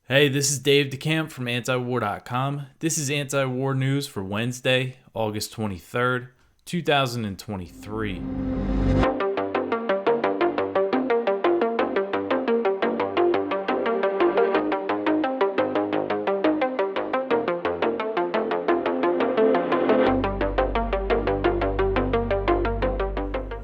Hey, this is Dave DeCamp from antiwar.com. This is anti-war news for Wednesday, August 23rd, 2023.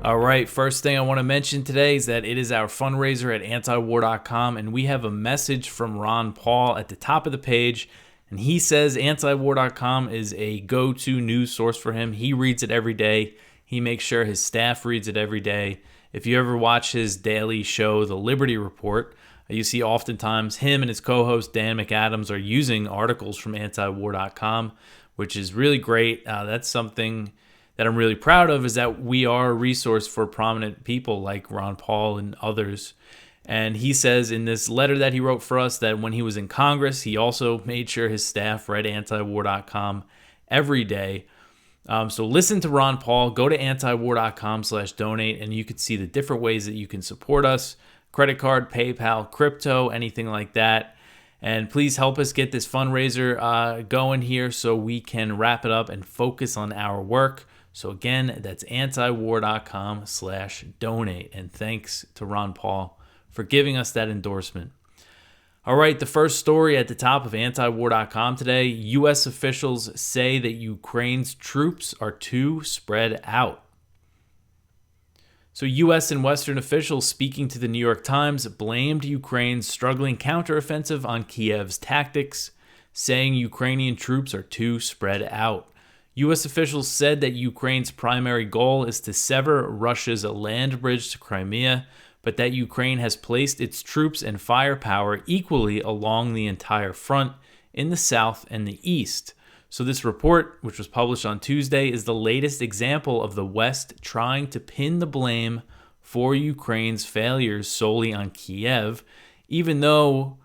All right, first thing I want to mention today is that it is our fundraiser at antiwar.com, and we have a message from Ron Paul at the top of the page, and he says antiwar.com is a go-to news source for him. He reads it every day. He makes sure his staff reads it every day. If you ever watch his daily show, The Liberty Report, you see oftentimes him and his co-host Dan McAdams are using articles from antiwar.com, which is really great. That's something that I'm really proud of, is that we are a resource for prominent people like Ron Paul and others. And he says in this letter that he wrote for us that when he was in Congress, he also made sure his staff read antiwar.com every day. So listen to Ron Paul, go to antiwar.com/donate, and you can see the different ways that you can support us: credit card, PayPal, crypto, anything like that. And please help us get this fundraiser going here so we can wrap it up and focus on our work. So again, that's antiwar.com/donate. And thanks to Ron Paul for giving us that endorsement. All right, the first story at the top of antiwar.com today: U.S. officials say that Ukraine's troops are too spread out. So U.S. and Western officials speaking to the New York Times blamed Ukraine's struggling counteroffensive on Kiev's tactics, saying Ukrainian troops are too spread out. U.S. officials said that Ukraine's primary goal is to sever Russia's land bridge to Crimea, but that Ukraine has placed its troops and firepower equally along the entire front in the south and the east. So this report, which was published on Tuesday, is the latest example of the West trying to pin the blame for Ukraine's failures solely on Kiev, even though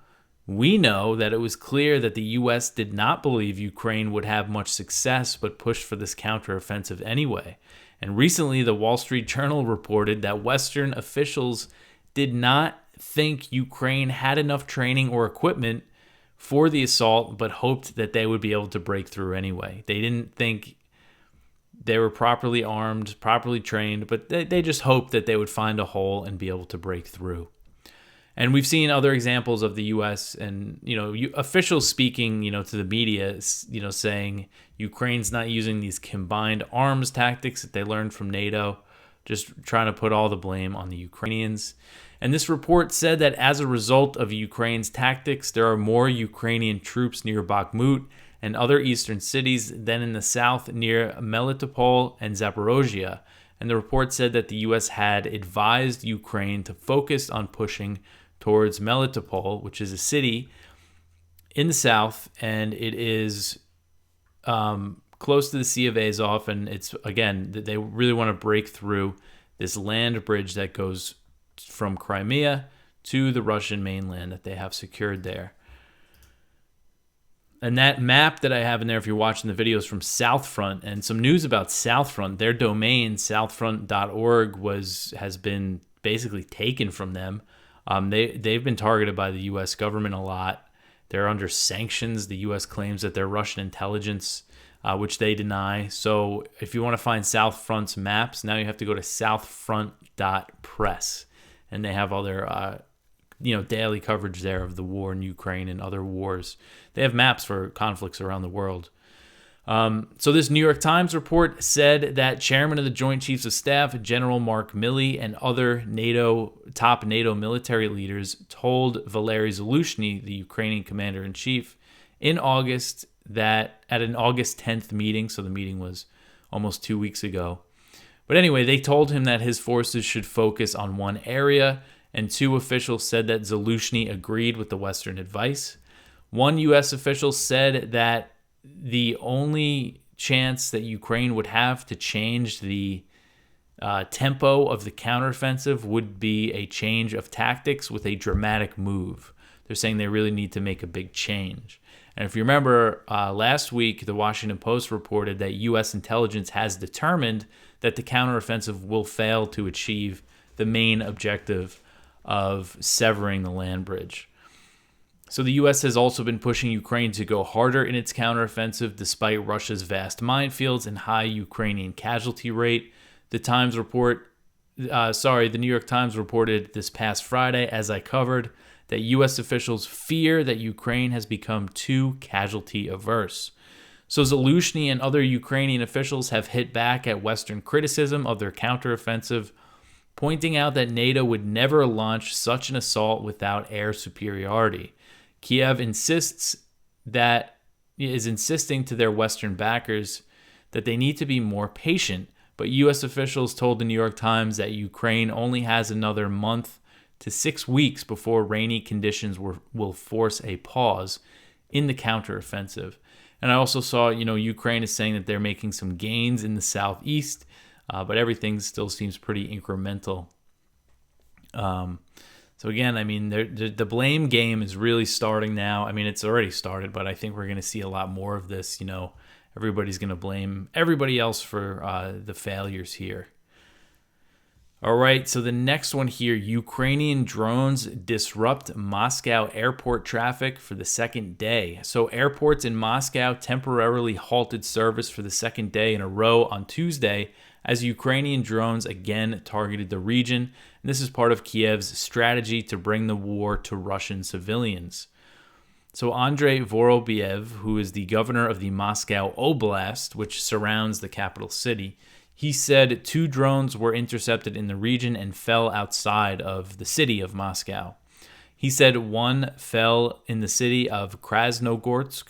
we know that it was clear that the U.S. did not believe Ukraine would have much success, but pushed for this counteroffensive anyway. And recently, the Wall Street Journal reported that Western officials did not think Ukraine had enough training or equipment for the assault, but hoped that they would be able to break through anyway. They didn't think they were properly armed, properly trained, but they just hoped that they would find a hole and be able to break through. And we've seen other examples of the U.S. and, officials speaking, to the media, saying Ukraine's not using these combined arms tactics that they learned from NATO, just trying to put all the blame on the Ukrainians. And this report said that as a result of Ukraine's tactics, there are more Ukrainian troops near Bakhmut and other eastern cities than in the south near Melitopol and Zaporozhye. And the report said that the U.S. had advised Ukraine to focus on pushing towards Melitopol, which is a city in the south, and it is close to the Sea of Azov, and it's, again, they really want to break through this land bridge that goes from Crimea to the Russian mainland that they have secured there. And that map that I have in there, if you're watching the videos from Southfront, and some news about Southfront, their domain, southfront.org, has been basically taken from them. They've been targeted by the U.S. government a lot. They're under sanctions. The U.S. claims that they're Russian intelligence, which they deny. So if you want to find Southfront's maps, now you have to go to southfront.press, and they have all their daily coverage there of the war in Ukraine and other wars. They have maps for conflicts around the world. So this New York Times report said that Chairman of the Joint Chiefs of Staff, General Mark Milley, and other top NATO military leaders told Valery Zaluzhny, the Ukrainian commander-in-chief, in August that at an August 10th meeting, so the meeting was almost 2 weeks ago. But anyway, they told him that his forces should focus on one area, and two officials said that Zaluzhny agreed with the Western advice. One U.S. official said that the only chance that Ukraine would have to change the tempo of the counteroffensive would be a change of tactics with a dramatic move. They're saying they really need to make a big change. And if you remember, last week, the Washington Post reported that U.S. intelligence has determined that the counteroffensive will fail to achieve the main objective of severing the land bridge. So the U.S. has also been pushing Ukraine to go harder in its counteroffensive despite Russia's vast minefields and high Ukrainian casualty rate. The New York Times reported this past Friday, as I covered, that U.S. officials fear that Ukraine has become too casualty averse. So Zelensky and other Ukrainian officials have hit back at Western criticism of their counteroffensive, pointing out that NATO would never launch such an assault without air superiority. Kiev insisting to their Western backers that they need to be more patient, but U.S. officials told the New York Times that Ukraine only has another month to 6 weeks before rainy conditions will force a pause in the counteroffensive. And I also saw, Ukraine is saying that they're making some gains in the southeast, but everything still seems pretty incremental. So again, I mean, the blame game is really starting now. I mean, it's already started, but I think we're going to see a lot more of this. Everybody's going to blame everybody else for the failures here. All right, so the next one here, Ukrainian drones disrupt Moscow airport traffic for the second day. So airports in Moscow temporarily halted service for the second day in a row on Tuesday as Ukrainian drones again targeted the region. And this is part of Kiev's strategy to bring the war to Russian civilians. So Andrei Vorobyev, who is the governor of the Moscow Oblast, which surrounds the capital city, he said 2 drones were intercepted in the region and fell outside of the city of Moscow. He said 1 fell in the city of Krasnogorsk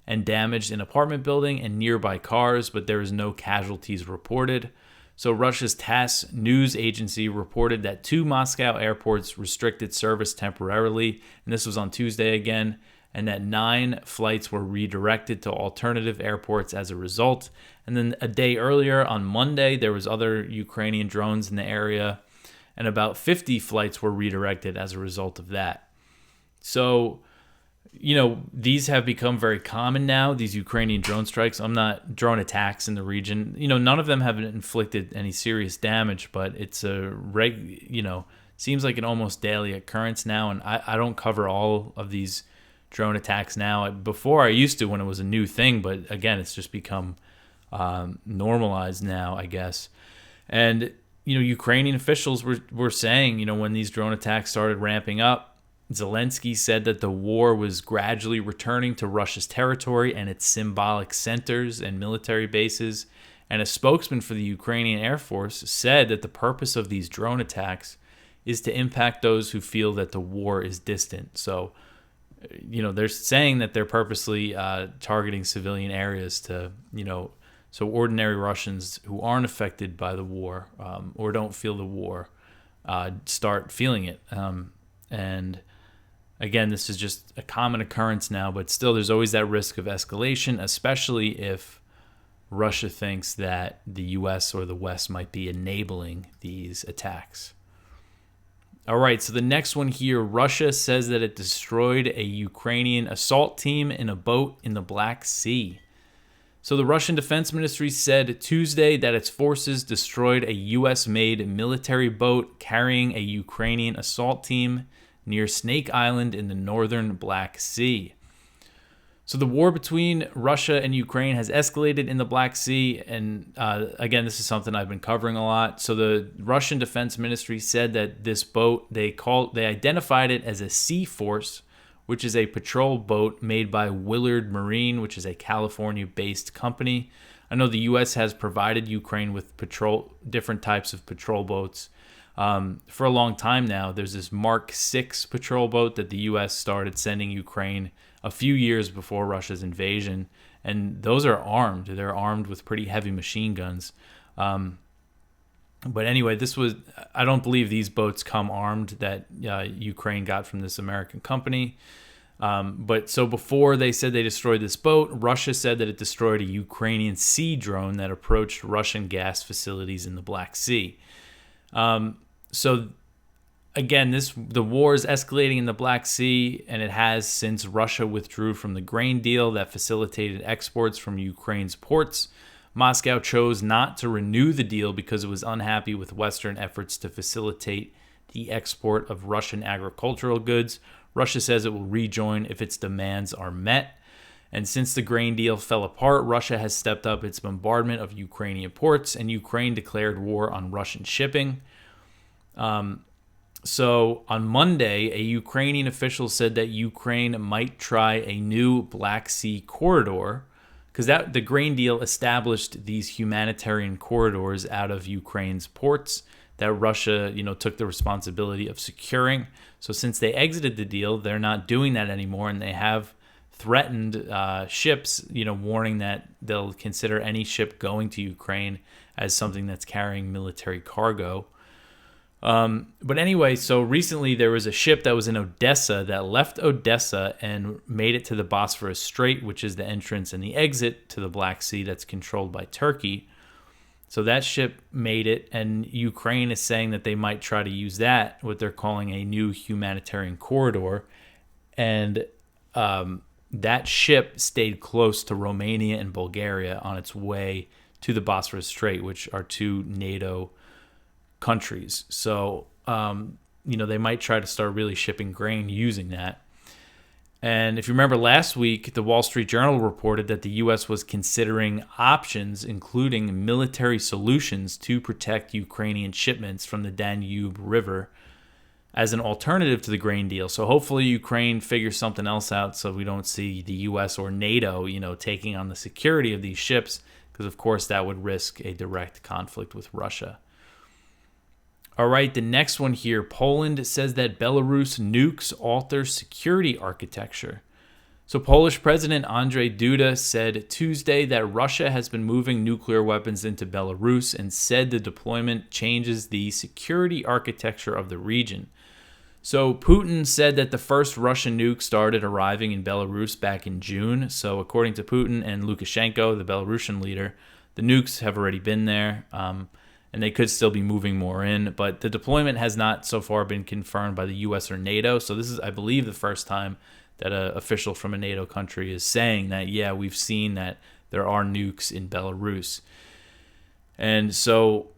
and damaged an apartment building and nearby cars, but there is no casualties reported. So Russia's TASS news agency reported that 2 Moscow airports restricted service temporarily, and this was on Tuesday again, and that 9 flights were redirected to alternative airports as a result. And then a day earlier, on Monday, there was other Ukrainian drones in the area, and about 50 flights were redirected as a result of that. So, these have become very common now, these Ukrainian drone strikes. Drone attacks in the region. None of them have inflicted any serious damage, but it's seems like an almost daily occurrence now, and I don't cover all of these drone attacks now. Before I used to when it was a new thing, but again, it's just become normalized now, I guess. And, Ukrainian officials were saying, when these drone attacks started ramping up, Zelensky said that the war was gradually returning to Russia's territory and its symbolic centers and military bases. And a spokesman for the Ukrainian Air Force said that the purpose of these drone attacks is to impact those who feel that the war is distant. So, they're saying that they're purposely targeting civilian areas to, so ordinary Russians who aren't affected by the war or don't feel the war start feeling it. And again, this is just a common occurrence now, but still there's always that risk of escalation, especially if Russia thinks that the U.S. or the West might be enabling these attacks. All right, so the next one here, Russia says that it destroyed a Ukrainian assault team in a boat in the Black Sea. So the Russian Defense Ministry said Tuesday that its forces destroyed a U.S.-made military boat carrying a Ukrainian assault team near Snake Island in the northern Black Sea. So the war between Russia and Ukraine has escalated in the Black Sea, and again, this is something I've been covering a lot. So the Russian Defense Ministry said that this boat, they identified it as a Sea Force, which is a patrol boat made by Willard Marine, which is a California-based company. I know the U.S. has provided Ukraine with different types of patrol boats for a long time now. There's this Mark 6 patrol boat that the U.S. started sending Ukraine a few years before Russia's invasion, and those are armed. They're armed with pretty heavy machine guns. But anyway, I don't believe these boats come armed that Ukraine got from this American company. But so before they said they destroyed this boat, Russia said that it destroyed a Ukrainian sea drone that approached Russian gas facilities in the Black Sea. So again, the war is escalating in the Black Sea, and it has since Russia withdrew from the grain deal that facilitated exports from Ukraine's ports. Moscow chose not to renew the deal because it was unhappy with Western efforts to facilitate the export of Russian agricultural goods. Russia says it will rejoin if its demands are met. And since the grain deal fell apart, Russia has stepped up its bombardment of Ukrainian ports, and Ukraine declared war on Russian shipping. So on Monday, a Ukrainian official said that Ukraine might try a new Black Sea corridor, because the grain deal established these humanitarian corridors out of Ukraine's ports that Russia, took the responsibility of securing. So since they exited the deal, they're not doing that anymore, and they have threatened ships, warning that they'll consider any ship going to Ukraine as something that's carrying military cargo. But anyway, so recently there was a ship that was in Odessa that left Odessa and made it to the Bosphorus Strait, which is the entrance and the exit to the Black Sea that's controlled by Turkey. So that ship made it, and Ukraine is saying that they might try to use that, what they're calling a new humanitarian corridor. And that ship stayed close to Romania and Bulgaria on its way to the Bosphorus Strait, which are two NATO countries. So, they might try to start really shipping grain using that. And if you remember last week, the Wall Street Journal reported that the U.S. was considering options, including military solutions to protect Ukrainian shipments from the Danube River as an alternative to the grain deal. So hopefully Ukraine figures something else out so we don't see the U.S. or NATO, taking on the security of these ships, because of course that would risk a direct conflict with Russia. All right, the next one here. Poland says that Belarus nukes alter security architecture. So Polish President Andrzej Duda said Tuesday that Russia has been moving nuclear weapons into Belarus and said the deployment changes the security architecture of the region. So Putin said that the first Russian nukes started arriving in Belarus back in June. So according to Putin and Lukashenko, the Belarusian leader, the nukes have already been there. And they could still be moving more in, but the deployment has not so far been confirmed by the U.S. or NATO. So this is, I believe, the first time that an official from a NATO country is saying that, yeah, we've seen that there are nukes in Belarus. And so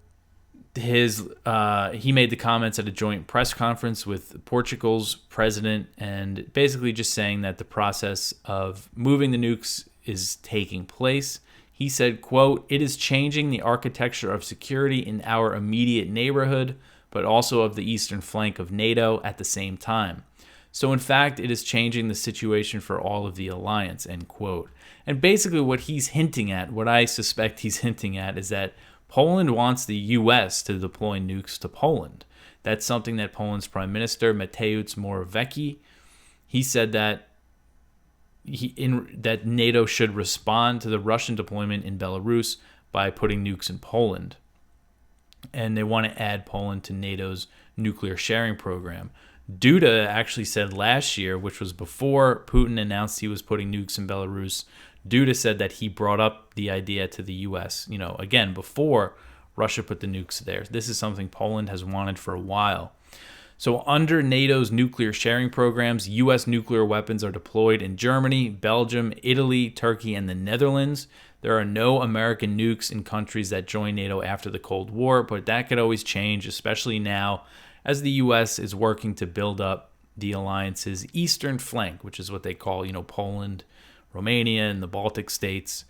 he made the comments at a joint press conference with Portugal's president, and basically just saying that the process of moving the nukes is taking place. He said, quote, "It is changing the architecture of security in our immediate neighborhood, but also of the eastern flank of NATO at the same time. So in fact, it is changing the situation for all of the alliance," end quote. And basically what he's hinting at, what I suspect he's hinting at, is that Poland wants the U.S. to deploy nukes to Poland. That's something that Poland's Prime Minister, Mateusz Morawiecki, he said that that NATO should respond to the Russian deployment in Belarus by putting nukes in Poland. And they want to add Poland to NATO's nuclear sharing program. Duda actually said last year, which was before Putin announced he was putting nukes in Belarus, Duda said that he brought up the idea to the U.S., again, before Russia put the nukes there. This is something Poland has wanted for a while. So under NATO's nuclear sharing programs, U.S. nuclear weapons are deployed in Germany, Belgium, Italy, Turkey, and the Netherlands. There are no American nukes in countries that joined NATO after the Cold War, but that could always change, especially now as the U.S. is working to build up the alliance's eastern flank, which is what they call, Poland, Romania, and the Baltic states.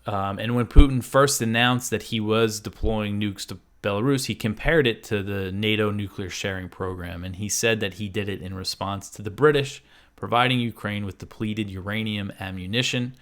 And when Putin first announced that he was deploying nukes to Belarus, he compared it to the NATO nuclear sharing program, and he said that he did it in response to the British providing Ukraine with depleted uranium ammunition.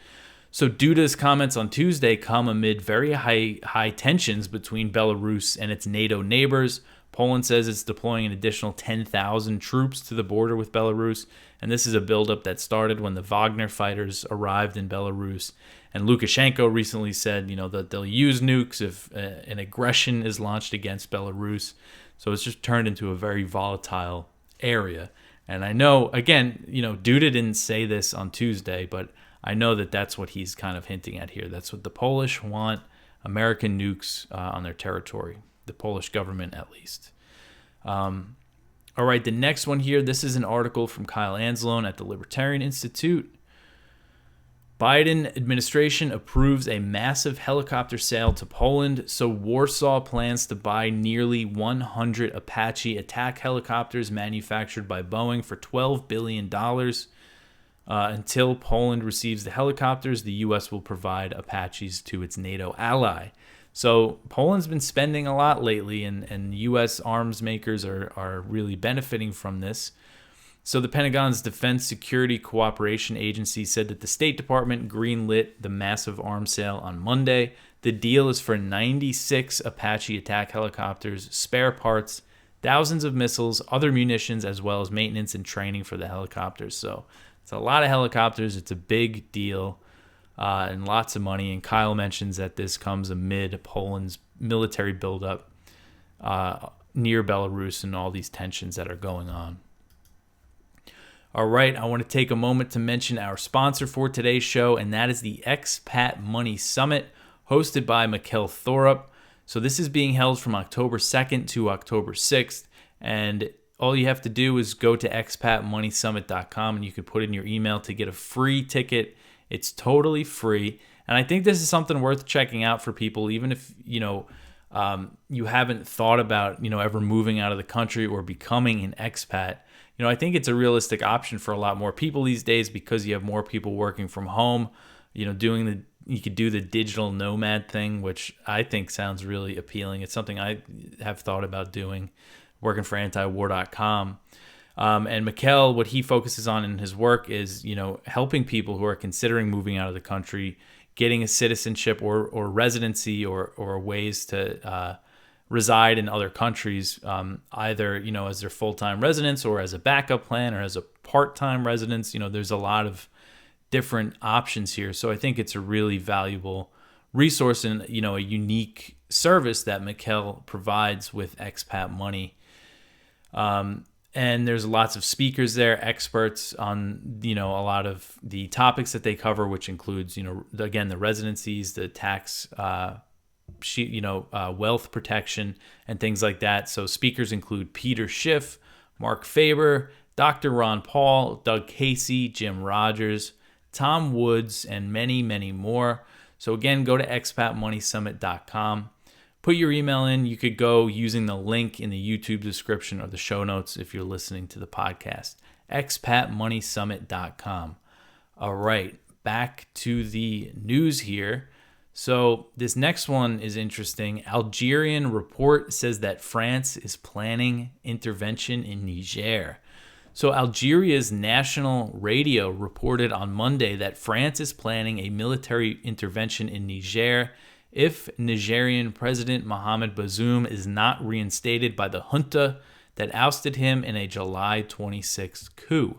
So Duda's comments on Tuesday come amid very high tensions between Belarus and its NATO neighbors. Poland says it's deploying an additional 10,000 troops to the border with Belarus, and this is a buildup that started when the Wagner fighters arrived in Belarus. And Lukashenko recently said, that they'll use nukes if an aggression is launched against Belarus. So it's just turned into a very volatile area. And I know, again, Duda didn't say this on Tuesday, but I know that that's what he's kind of hinting at here. That's what the Polish want, American nukes on their territory, the Polish government at least. All right, the next one here, this is an article from Kyle Anzalone at the Libertarian Institute. Biden administration approves a massive helicopter sale to Poland. So Warsaw plans to buy nearly 100 Apache attack helicopters manufactured by Boeing for $12 billion. Until Poland receives the helicopters, the U.S. will provide Apaches to its NATO ally. So Poland's been spending a lot lately, and U.S. arms makers are really benefiting from this. So the Pentagon's Defense Security Cooperation Agency said that the State Department greenlit the massive arms sale on Monday. The deal is for 96 Apache attack helicopters, spare parts, thousands of missiles, other munitions, as well as maintenance and training for the helicopters. So it's a lot of helicopters. It's a big deal and lots of money. And Kyle mentions that this comes amid Poland's military buildup near Belarus and all these tensions that are going on. All right, I want to take a moment to mention our sponsor for today's show, and that is the Expat Money Summit, hosted by Mikkel Thorup. So this is being held from October 2nd to October 6th, and all you have to do is go to expatmoneysummit.com, and you can put in your email to get a free ticket. It's totally free, and I think this is something worth checking out for people, even if you haven't thought about ever moving out of the country or becoming an expat. I think it's a realistic option for a lot more people these days because you have more people working from home, you could do the digital nomad thing, which I think sounds really appealing. It's something I have thought about doing, working for antiwar.com. And Mikkel, what he focuses on in his work is, helping people who are considering moving out of the country, getting a citizenship or residency or ways to reside in other countries, either, as their full-time residents or as a backup plan or as a part-time residence. There's a lot of different options here. So I think it's a really valuable resource and, a unique service that Mikkel provides with Expat Money. And there's lots of speakers there, experts on, a lot of the topics that they cover, which includes, again, the residencies, the tax, wealth protection and things like that. So speakers include Peter Schiff, Mark Faber, Dr. Ron Paul, Doug Casey, Jim Rogers, Tom Woods, and many, many more. So again, go to expatmoneysummit.com. Put your email in. You could go using the link in the YouTube description or the show notes if you're listening to the podcast. expatmoneysummit.com. All right, back to the news here. So this next one is interesting. Algerian report says that France is planning intervention in Niger. So Algeria's national radio reported on Monday that France is planning a military intervention in Niger if Nigerian President Mohamed Bazoum is not reinstated by the junta that ousted him in a July 26th coup.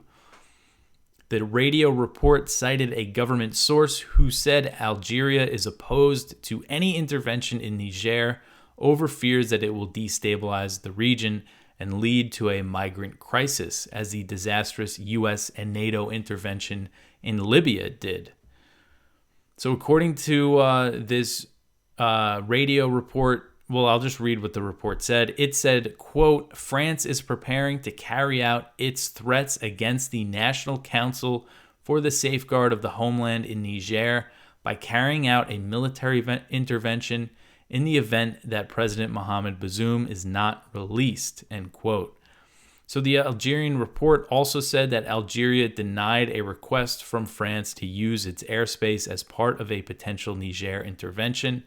The radio report cited a government source who said Algeria is opposed to any intervention in Niger over fears that it will destabilize the region and lead to a migrant crisis, as the disastrous U.S. and NATO intervention in Libya did. So according to this radio report, well, I'll just read what the report said. It said, quote, France is preparing to carry out its threats against the National Council for the Safeguard of the Homeland in Niger by carrying out a military intervention in the event that President Mohamed Bazoum is not released, end quote. So the Algerian report also said that Algeria denied a request from France to use its airspace as part of a potential Niger intervention.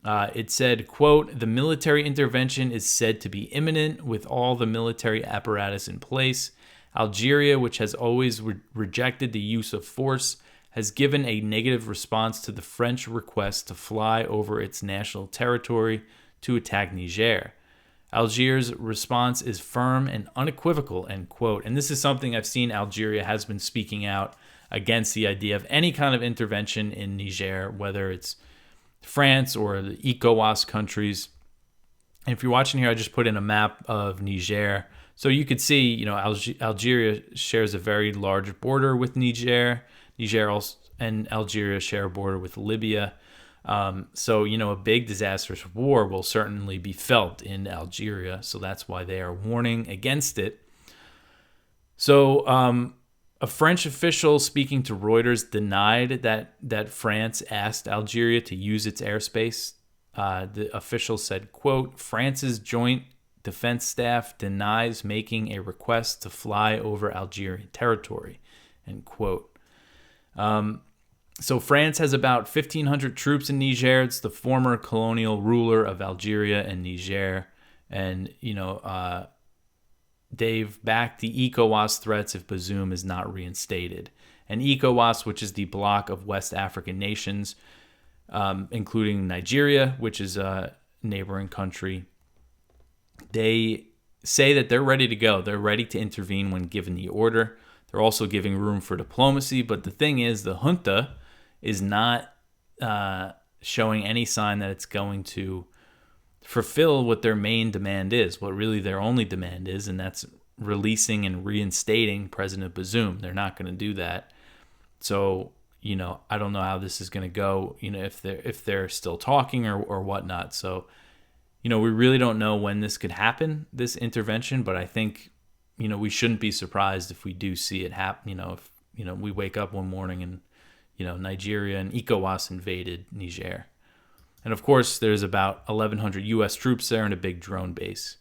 It said, quote, the military intervention is said to be imminent with all the military apparatus in place. Algeria, which has always rejected the use of force, has given a negative response to the French request to fly over its national territory to attack Niger. Algiers' response is firm and unequivocal, end quote. And this is something I've seen Algeria has been speaking out against the idea of any kind of intervention in Niger, whether it's France or the ECOWAS countries. And if you're watching here, I just put in a map of Niger. So you could see, Algeria shares a very large border with Niger. Niger also, and Algeria share a border with Libya. So, a big disastrous war will certainly be felt in Algeria. So that's why they are warning against it. So A French official speaking to Reuters denied that France asked Algeria to use its airspace. The official said, quote, "France's joint defense staff denies making a request to fly over Algerian territory," end quote. So France has about 1,500 troops in Niger. It's the former colonial ruler of Algeria and Niger. And, they've backed the ECOWAS threats if Bazoum is not reinstated. And ECOWAS, which is the bloc of West African nations, including Nigeria, which is a neighboring country, they say that they're ready to go. They're ready to intervene when given the order. They're also giving room for diplomacy. But the thing is, the junta is not showing any sign that it's going to fulfill what their main demand is, what really their only demand is, and that's releasing and reinstating President Bazoum. They're not going to do that. So, I don't know how this is going to go, if they're still talking or whatnot. So, we really don't know when this could happen, this intervention, but I think, we shouldn't be surprised if we do see it happen, if, we wake up one morning and, Nigeria and ECOWAS invaded Niger. And of course, there's about 1,100 U.S. troops there and a big drone base.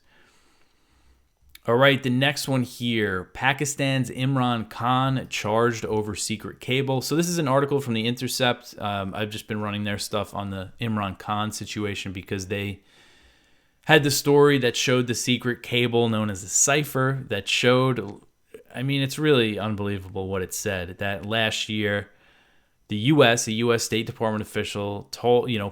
All right, the next one here. Pakistan's Imran Khan charged over secret cable. So this is an article from The Intercept. I've just been running their stuff on the Imran Khan situation because they had the story that showed the secret cable known as the cipher that showed, it's really unbelievable what it said, that last year the U.S., a U.S. State Department official,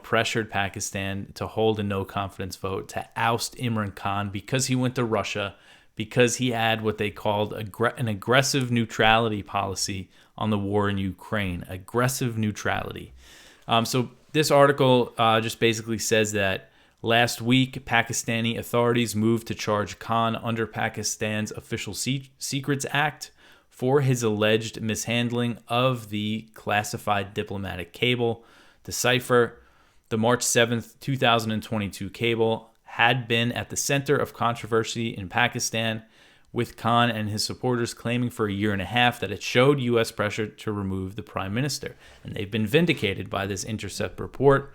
pressured Pakistan to hold a no-confidence vote to oust Imran Khan because he went to Russia, because he had what they called an aggressive neutrality policy on the war in Ukraine. Aggressive neutrality. So this article just basically says that last week, Pakistani authorities moved to charge Khan under Pakistan's Official Secrets Act for his alleged mishandling of the classified diplomatic cable. The cipher, the March 7th, 2022 cable, had been at the center of controversy in Pakistan, with Khan and his supporters claiming for a year and a half that it showed U.S. pressure to remove the prime minister. And they've been vindicated by this Intercept report.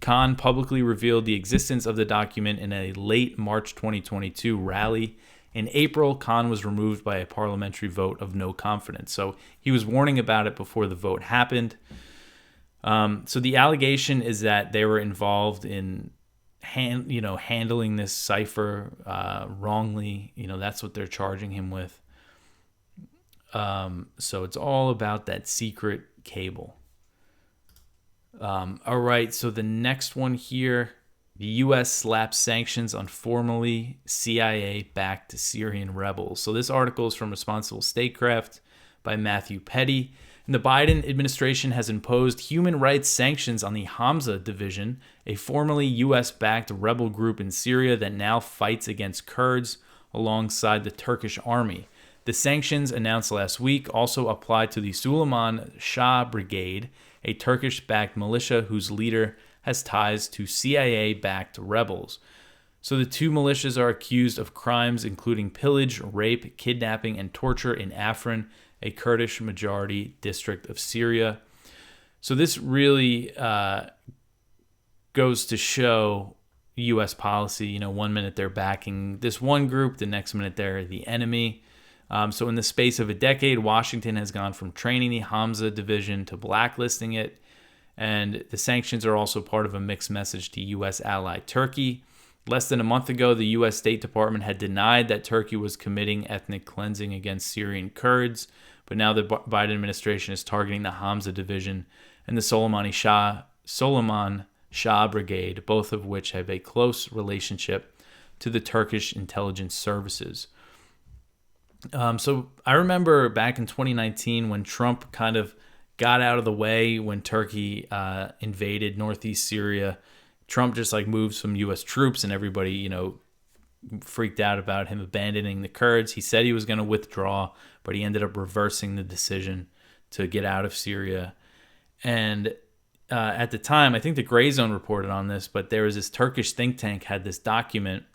Khan publicly revealed the existence of the document in a late March 2022 rally. In April, Khan was removed by a parliamentary vote of no confidence. So he was warning about it before the vote happened. So the allegation is that they were involved in handling this cipher wrongly. That's what they're charging him with. So it's all about that secret cable. All right, so the next one here. The U.S. slaps sanctions on formerly CIA-backed Syrian rebels. So this article is from Responsible Statecraft by Matthew Petty. And the Biden administration has imposed human rights sanctions on the Hamza Division, a formerly U.S.-backed rebel group in Syria that now fights against Kurds alongside the Turkish army. The sanctions announced last week also apply to the Suleiman Shah Brigade, a Turkish-backed militia whose leader has ties to CIA-backed rebels. So the two militias are accused of crimes including pillage, rape, kidnapping, and torture in Afrin, a Kurdish-majority district of Syria. So this really goes to show U.S. policy. 1 minute they're backing this one group, the next minute they're the enemy. So in the space of a decade, Washington has gone from training the Hamza Division to blacklisting it. And the sanctions are also part of a mixed message to U.S. ally Turkey. Less than a month ago, the U.S. State Department had denied that Turkey was committing ethnic cleansing against Syrian Kurds. But now the Biden administration is targeting the Hamza Division and the Soleimani Shah Brigade, both of which have a close relationship to the Turkish intelligence services. So I remember back in 2019 when Trump kind of got out of the way when Turkey invaded northeast Syria. Trump just moved some U.S. troops and everybody, freaked out about him abandoning the Kurds. He said he was going to withdraw, but he ended up reversing the decision to get out of Syria. And at the time, I think the Gray Zone reported on this, but there was this Turkish think tank had this document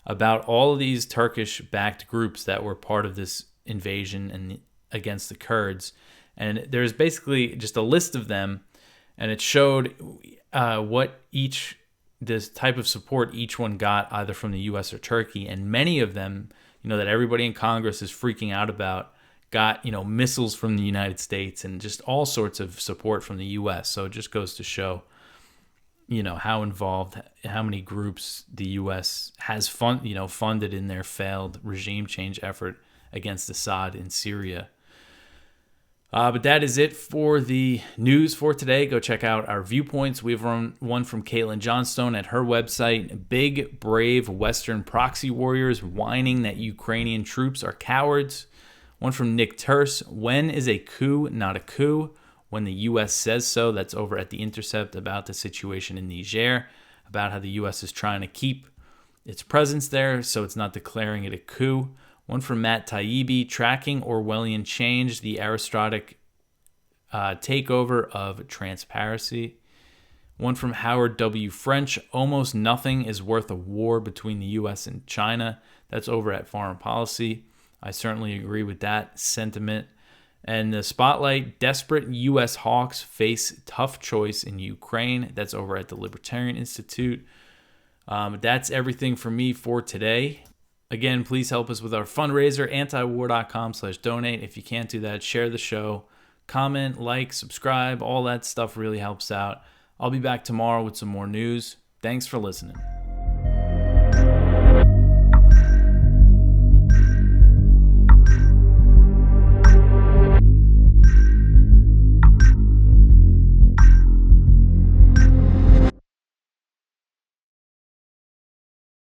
about all of these Turkish-backed groups that were part of this invasion and against the Kurds. And there's basically just a list of them, and it showed what this type of support each one got, either from the U.S. or Turkey. And many of them, that everybody in Congress is freaking out about, got, missiles from the United States and just all sorts of support from the U.S. So it just goes to show, how involved, how many groups the U.S. has funded in their failed regime change effort against Assad in Syria. But that is it for the news for today. Go check out our Viewpoints. We have one from Caitlin Johnstone at her website. Big, brave Western proxy warriors whining that Ukrainian troops are cowards. One from Nick Terse. When is a coup not a coup? When the U.S. says so. That's over at The Intercept, about the situation in Niger, about how the U.S. is trying to keep its presence there, so it's not declaring it a coup. One from Matt Taibbi, tracking Orwellian change, the aristocratic takeover of transparency. One from Howard W. French, almost nothing is worth a war between the U.S. and China. That's over at Foreign Policy. I certainly agree with that sentiment. And the Spotlight, desperate U.S. hawks face tough choice in Ukraine. That's over at the Libertarian Institute. That's everything for me for today. Again, please help us with our fundraiser, antiwar.com/donate. If you can't do that, share the show, comment, like, subscribe. All that stuff really helps out. I'll be back tomorrow with some more news. Thanks for listening.